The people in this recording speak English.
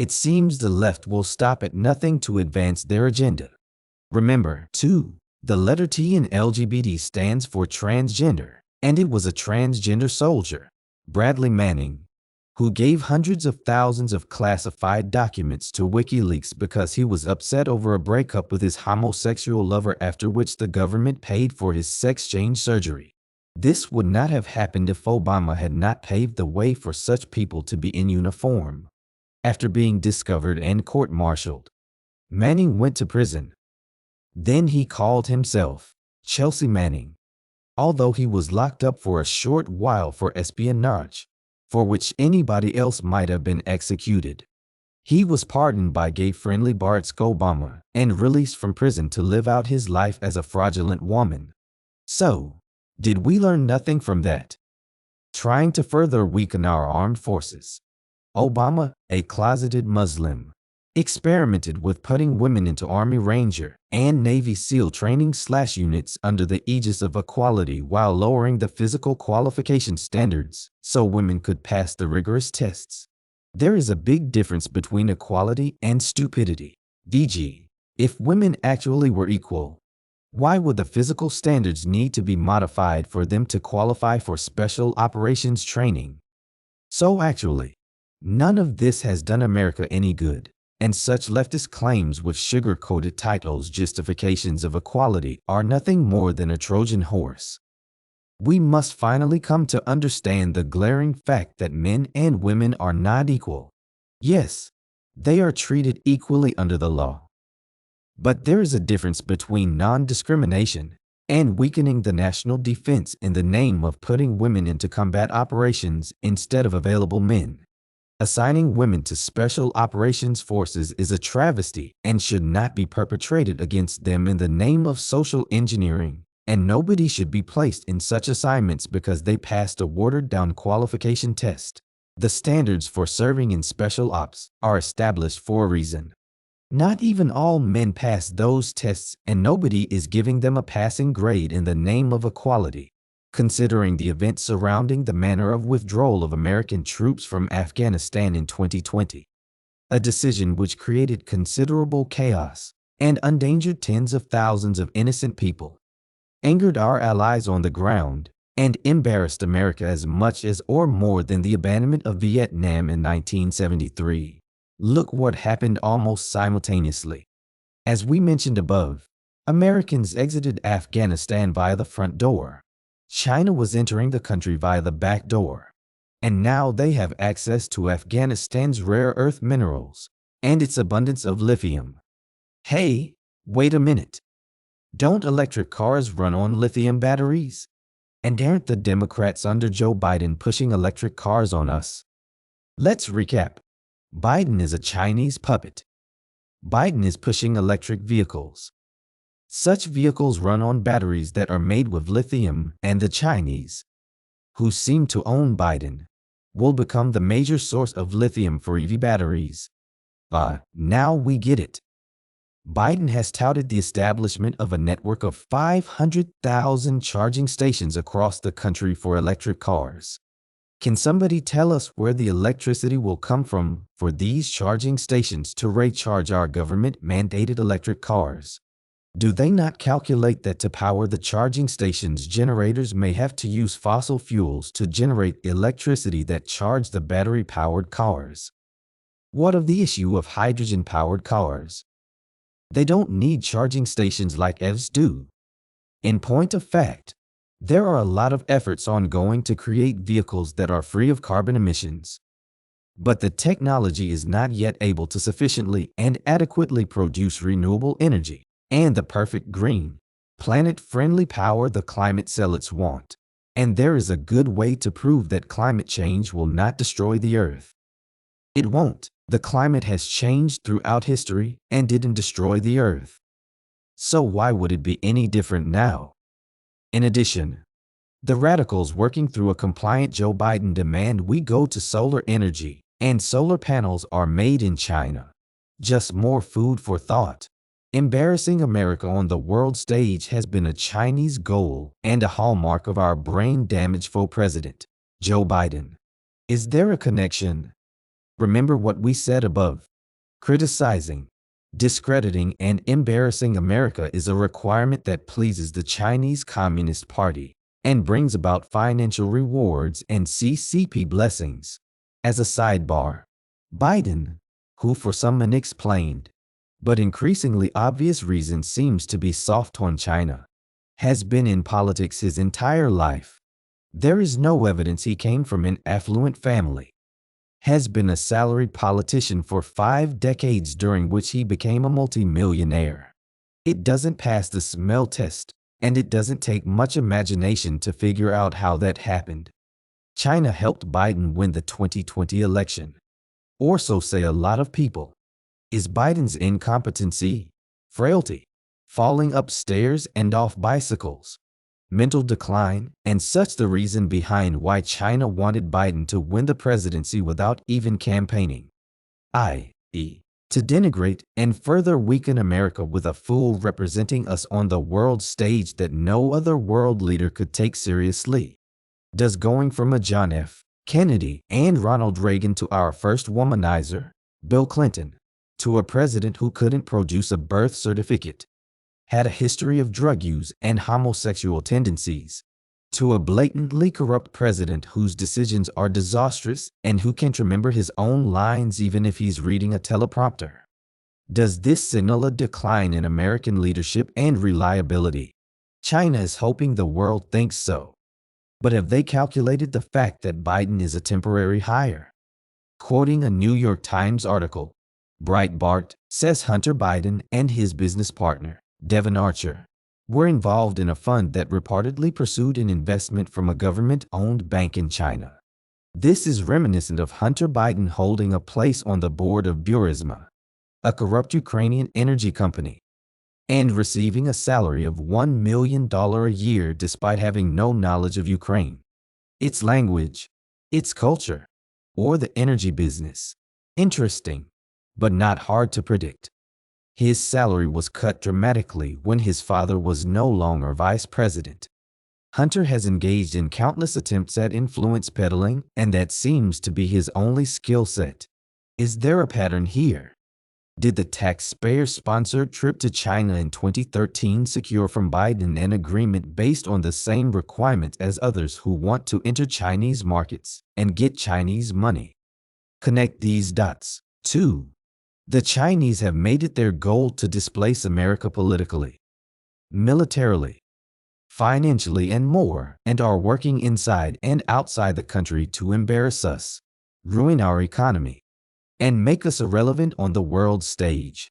It seems the left will stop at nothing to advance their agenda. Remember, too, the letter T in LGBT stands for transgender, and it was a transgender soldier, Bradley Manning, who gave hundreds of thousands of classified documents to WikiLeaks because he was upset over a breakup with his homosexual lover, after which the government paid for his sex change surgery. This would not have happened if Obama had not paved the way for such people to be in uniform. After being discovered and court-martialed, Manning went to prison. Then he called himself Chelsea Manning, although he was locked up for a short while for espionage, for which anybody else might have been executed. He was pardoned by gay-friendly Barack Obama and released from prison to live out his life as a fraudulent woman. So, did we learn nothing from that? Trying to further weaken our armed forces, Obama, a closeted Muslim, experimented with putting women into Army Ranger and Navy SEAL training/units under the aegis of equality while lowering the physical qualification standards so women could pass the rigorous tests. There is a big difference between equality and stupidity. VG, if women actually were equal, why would the physical standards need to be modified for them to qualify for special operations training? So actually, none of this has done America any good. And such leftist claims with sugar-coated titles justifications of equality are nothing more than a Trojan horse. We must finally come to understand the glaring fact that men and women are not equal. Yes, they are treated equally under the law. But there is a difference between non-discrimination and weakening the national defense in the name of putting women into combat operations instead of available men. Assigning women to special operations forces is a travesty and should not be perpetrated against them in the name of social engineering, and nobody should be placed in such assignments because they passed a watered-down qualification test. The standards for serving in special ops are established for a reason. Not even all men pass those tests, and nobody is giving them a passing grade in the name of equality. Considering the events surrounding the manner of withdrawal of American troops from Afghanistan in 2020, a decision which created considerable chaos and endangered tens of thousands of innocent people, angered our allies on the ground, and embarrassed America as much as or more than the abandonment of Vietnam in 1973. Look what happened almost simultaneously. As we mentioned above, Americans exited Afghanistan via the front door. China was entering the country via the back door, and now they have access to Afghanistan's rare earth minerals and its abundance of lithium. Hey, wait a minute. Don't electric cars run on lithium batteries? And aren't the Democrats under Joe Biden pushing electric cars on us? Let's recap. Biden is a Chinese puppet. Biden is pushing electric vehicles. Such vehicles run on batteries that are made with lithium, and the Chinese, who seem to own Biden, will become the major source of lithium for EV batteries. Now we get it. Biden has touted the establishment of a network of 500,000 charging stations across the country for electric cars. Can somebody tell us where the electricity will come from for these charging stations to recharge our government-mandated electric cars? Do they not calculate that to power the charging stations, generators may have to use fossil fuels to generate electricity that charge the battery-powered cars? What of the issue of hydrogen-powered cars? They don't need charging stations like EVs do. In point of fact, there are a lot of efforts ongoing to create vehicles that are free of carbon emissions. But the technology is not yet able to sufficiently and adequately produce renewable energy and the perfect green, planet-friendly power the climate zealots want. And there is a good way to prove that climate change will not destroy the Earth. It won't. The climate has changed throughout history and didn't destroy the Earth. So why would it be any different now? In addition, the radicals working through a compliant Joe Biden demand we go to solar energy, and solar panels are made in China. Just more food for thought. Embarrassing America on the world stage has been a Chinese goal and a hallmark of our brain-damaged faux president, Joe Biden. Is there a connection? Remember what we said above. Criticizing, discrediting, and embarrassing America is a requirement that pleases the Chinese Communist Party and brings about financial rewards and CCP blessings. As a sidebar, Biden, who for some unexplained but increasingly obvious reason seems to be soft on China, has been in politics his entire life. There is no evidence he came from an affluent family. Has been a salaried politician for 5 decades, during which he became a multimillionaire. It doesn't pass the smell test, and it doesn't take much imagination to figure out how that happened. China helped Biden win the 2020 election. Or so say a lot of people. Is Biden's incompetency, frailty, falling upstairs and off bicycles, mental decline, and such the reason behind why China wanted Biden to win the presidency without even campaigning? I.e., to denigrate and further weaken America with a fool representing us on the world stage that no other world leader could take seriously. Does going from a John F. Kennedy and Ronald Reagan to our first womanizer, Bill Clinton, to a president who couldn't produce a birth certificate, had a history of drug use and homosexual tendencies, to a blatantly corrupt president whose decisions are disastrous and who can't remember his own lines even if he's reading a teleprompter? Does this signal a decline in American leadership and reliability? China is hoping the world thinks so. But have they calculated the fact that Biden is a temporary hire? Quoting a New York Times article, Breitbart says Hunter Biden and his business partner, Devon Archer, were involved in a fund that reportedly pursued an investment from a government-owned bank in China. This is reminiscent of Hunter Biden holding a place on the board of Burisma, a corrupt Ukrainian energy company, and receiving a salary of $1 million a year despite having no knowledge of Ukraine, its language, its culture, or the energy business. Interesting, but not hard to predict. His salary was cut dramatically when his father was no longer vice president. Hunter has engaged in countless attempts at influence peddling, and that seems to be his only skill set. Is there a pattern here? Did the taxpayer-sponsored trip to China in 2013 secure from Biden an agreement based on the same requirements as others who want to enter Chinese markets and get Chinese money? Connect these dots. 2. The Chinese have made it their goal to displace America politically, militarily, financially, and more, and are working inside and outside the country to embarrass us, ruin our economy, and make us irrelevant on the world stage.